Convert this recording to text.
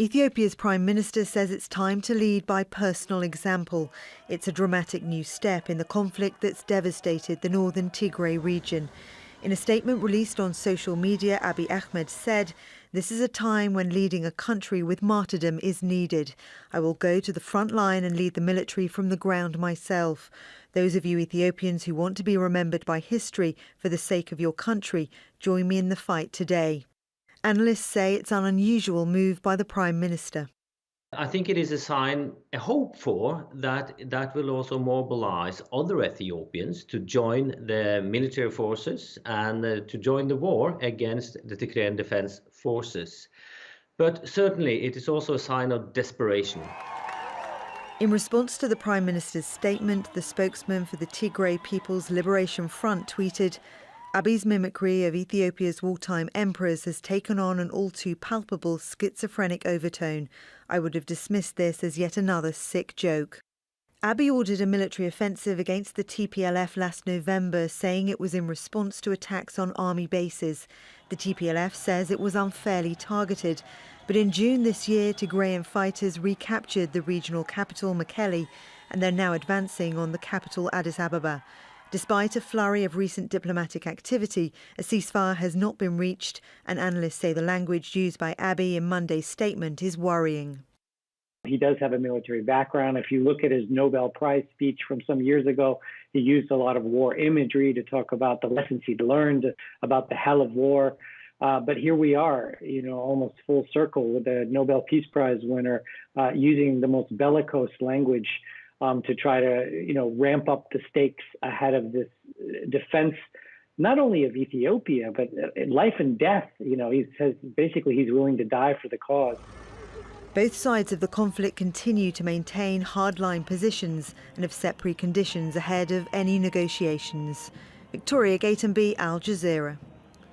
Ethiopia's Prime Minister says it's time to lead by personal example. It's a dramatic new step in the conflict that's devastated the northern Tigray region. In a statement released on social media, Abiy Ahmed said, "This is a time when leading a country with martyrdom is needed. I will go to the front line and lead the military from the ground myself. Those of you Ethiopians who want to be remembered by history for the sake of your country, join me in the fight today." Analysts say it's an unusual move by the Prime Minister. I think it is a sign, a hope for that will also mobilize other Ethiopians to join the military forces and to join the war against the Tigrayan Defense Forces. But certainly it is also a sign of desperation. In response to the Prime Minister's statement, the spokesman for the Tigray People's Liberation Front tweeted, "Abiy's mimicry of Ethiopia's wartime emperors has taken on an all too palpable schizophrenic overtone. I would have dismissed this as yet another sick joke." Abiy ordered a military offensive against the TPLF last November, saying it was in response to attacks on army bases. The TPLF says it was unfairly targeted. But in June this year, Tigrayan fighters recaptured the regional capital, Mekelle, and they're now advancing on the capital, Addis Ababa. Despite a flurry of recent diplomatic activity, a ceasefire has not been reached, and analysts say the language used by Abiy in Monday's statement is worrying. He does have a military background. If you look at his Nobel Prize speech from some years ago, he used a lot of war imagery to talk about the lessons he'd learned about the hell of war. But here we are, almost full circle with the Nobel Peace Prize winner using the most bellicose language to try to, ramp up the stakes ahead of this defense, not only of Ethiopia, but life and death. He says basically he's willing to die for the cause. Both sides of the conflict continue to maintain hardline positions and have set preconditions ahead of any negotiations. Victoria Gatenby, Al Jazeera.